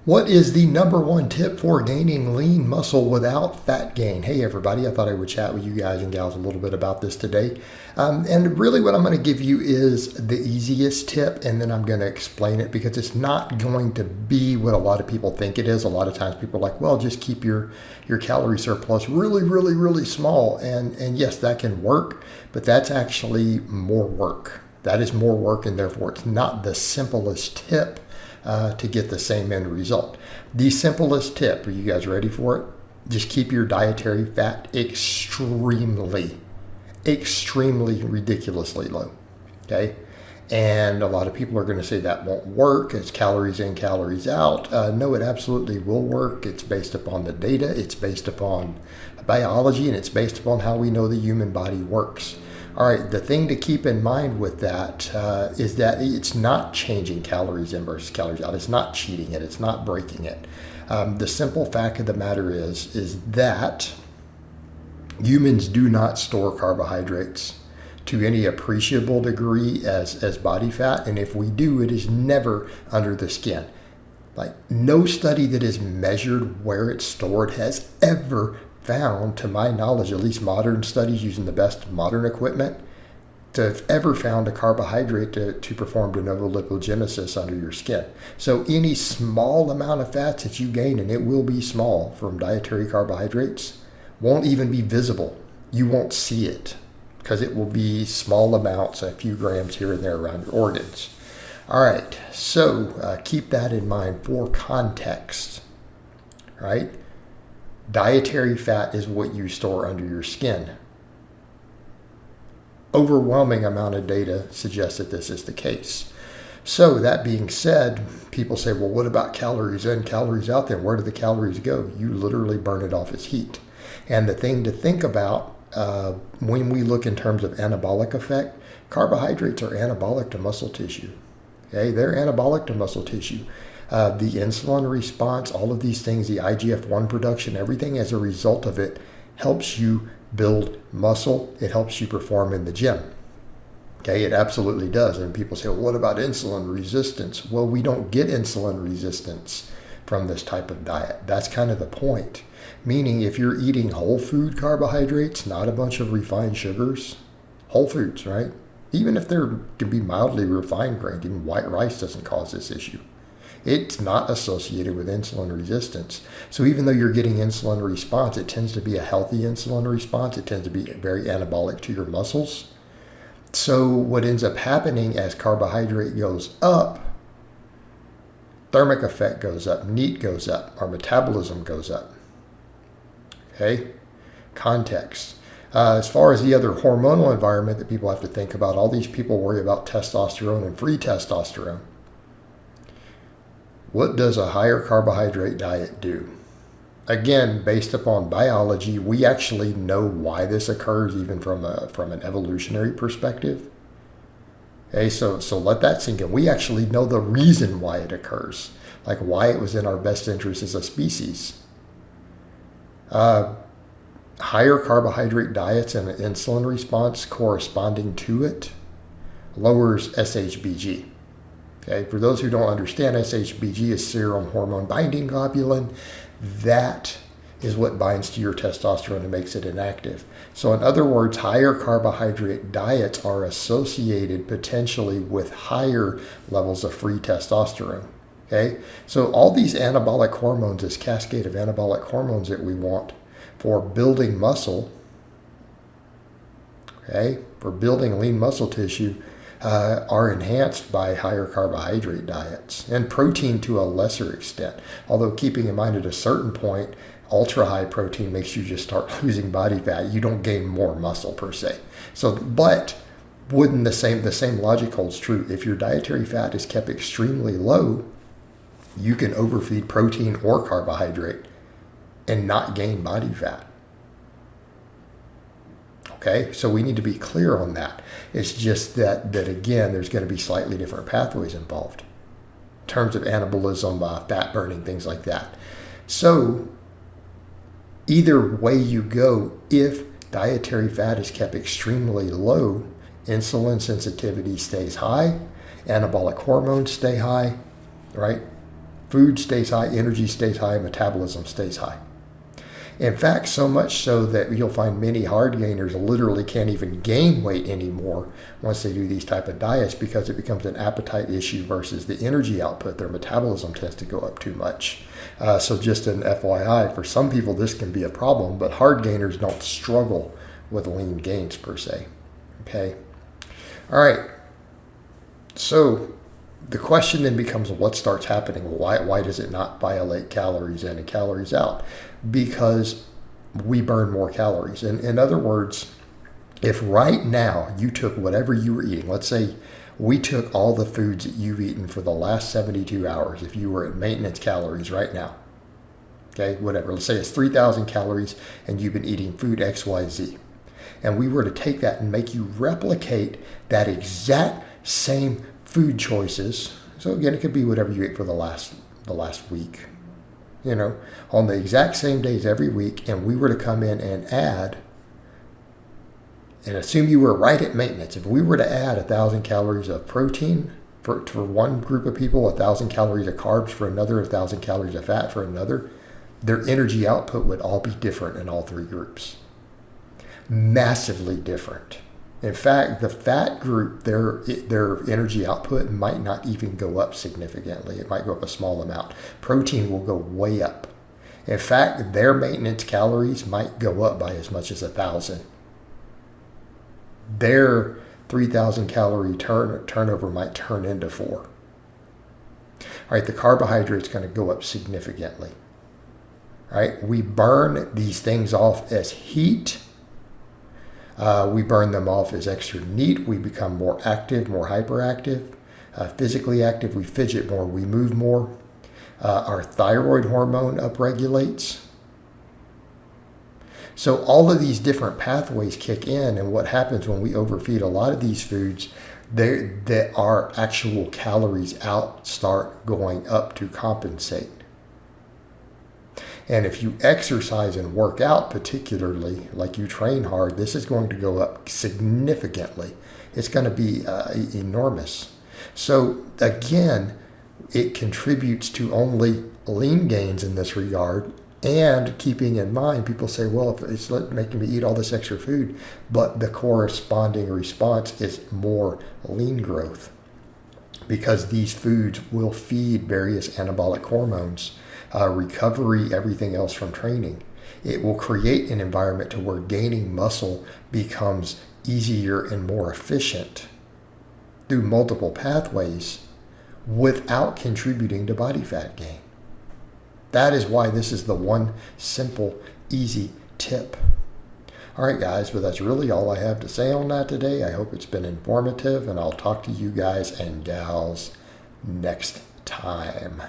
What is the number one tip for gaining lean muscle without fat gain? Hey everybody, I thought I would chat with you guys and gals a little bit about this today. And really what I'm going to give you is the easiest tip, and then I'm going to explain it because it's not going to be what a lot of people think it is. A lot of times people are like, well, just keep your calorie surplus really small. And yes, that can work, but that's actually more work. That is more work, and therefore it's not the simplest tip to get the same end result. The simplest tip, are you guys ready for it? Just keep your dietary fat extremely ridiculously low, okay? And a lot of people are going to say that won't work. It's calories in, calories out. No, it absolutely will work. It's based upon the data. It's based upon biology, and it's based upon how we know the human body works. All right, the thing to keep in mind with that is that it's not changing calories in versus calories out. It's not cheating it. It's not breaking it. The simple fact of the matter is that humans do not store carbohydrates to any appreciable degree as body fat. And if we do, it is never under the skin. Like, no study that has measured where it's stored has ever found, to my knowledge, at least modern studies using the best modern equipment, to have ever found a carbohydrate to perform de novo lipogenesis under your skin. So any small amount of fats that you gain, and it will be small from dietary carbohydrates, won't even be visible. You won't see it because it will be small amounts, a few grams here and there around your organs. All right, so keep that in mind for context, right? Dietary fat is what you store under your skin. Overwhelming amount of data suggests that this is the case. So that being said, people say, well, what about calories in, calories out there? Where do the calories go? You literally burn it off as heat. And the thing to think about when we look in terms of anabolic effect, carbohydrates are anabolic to muscle tissue. Okay, they're anabolic to muscle tissue. The insulin response, all of these things, the IGF-1 production, everything as a result of it helps you build muscle. It helps you perform in the gym. Okay, it absolutely does. And people say, well, what about insulin resistance? Well, we don't get insulin resistance from this type of diet. That's kind of the point. Meaning if you're eating whole food carbohydrates, not a bunch of refined sugars, whole foods, right? Even if there can be mildly refined grain, even white rice doesn't cause this issue. It's not associated with insulin resistance. So even though you're getting insulin response, it tends to be a healthy insulin response. It tends to be very anabolic to your muscles. So what ends up happening as carbohydrate goes up, thermic effect goes up, NEAT goes up, our metabolism goes up. Okay? Context. As far as the other hormonal environment that people have to think about, all these people worry about testosterone and free testosterone. What does a higher carbohydrate diet do? Again, based upon biology, we actually know why this occurs, even from an evolutionary perspective. Okay, so let that sink in. We actually know the reason why it occurs, like why it was in our best interest as a species. Higher carbohydrate diets and an insulin response corresponding to it lowers SHBG. Okay, for those who don't understand, SHBG is serum hormone binding globulin. That is what binds to your testosterone and makes it inactive. So in other words, higher carbohydrate diets are associated potentially with higher levels of free testosterone. Okay, so all these anabolic hormones, this cascade of anabolic hormones that we want for building muscle, okay, for building lean muscle tissue, are enhanced by higher carbohydrate diets and protein to a lesser extent. Although keeping in mind at a certain point, ultra high protein makes you just start losing body fat. You don't gain more muscle per se. So, but wouldn't the same logic holds true? If your dietary fat is kept extremely low, you can overfeed protein or carbohydrate and not gain body fat. Okay, so we need to be clear on that. It's just that again, there's going to be slightly different pathways involved in terms of anabolism, fat burning, things like that. So either way you go, if dietary fat is kept extremely low, insulin sensitivity stays high, anabolic hormones stay high, right? Food stays high, energy stays high, metabolism stays high. In fact, so much so that you'll find many hard gainers literally can't even gain weight anymore once they do these type of diets, because it becomes an appetite issue versus the energy output. Their metabolism tends to go up too much. So just an FYI, for some people this can be a problem, but hard gainers don't struggle with lean gains per se. Okay. All right. So the question then becomes, what starts happening? Why does it not violate calories in and calories out? Because we burn more calories. In other words, if right now you took whatever you were eating, let's say we took all the foods that you've eaten for the last 72 hours, if you were at maintenance calories right now, okay, whatever, let's say it's 3,000 calories and you've been eating food XYZ, and we were to take that and make you replicate that exact same food choices. So again, it could be whatever you ate for the last week, on the exact same days every week, and we were to come in and add, and assume you were right at maintenance. If we were to add 1,000 calories of protein for one group of people, 1,000 calories of carbs for another, 1,000 calories of fat for another, their energy output would all be different in all three groups. Massively different. In fact, the fat group, their energy output might not even go up significantly. It might go up a small amount. Protein will go way up. In fact, their maintenance calories might go up by as much as 1,000. Their 3,000 calorie turnover might turn into 4. All right, the carbohydrate's going to go up significantly. All right, we burn these things off as heat. We burn them off as extra NEAT. We become more active, more hyperactive, physically active. We fidget more. We move more. Our thyroid hormone upregulates. So all of these different pathways kick in, and what happens when we overfeed a lot of these foods, that our actual calories out start going up to compensate. And if you exercise and work out, particularly like you train hard, this is going to go up significantly. It's going to be enormous. So again, it contributes to only lean gains in this regard. And keeping in mind, people say, well, if it's making me eat all this extra food, but the corresponding response is more lean growth, because these foods will feed various anabolic hormones, recovery, everything else from training. It will create an environment to where gaining muscle becomes easier and more efficient through multiple pathways without contributing to body fat gain. That is why this is the one simple, easy tip. All right, guys, but that's really all I have to say on that today. I hope it's been informative, and I'll talk to you guys and gals next time.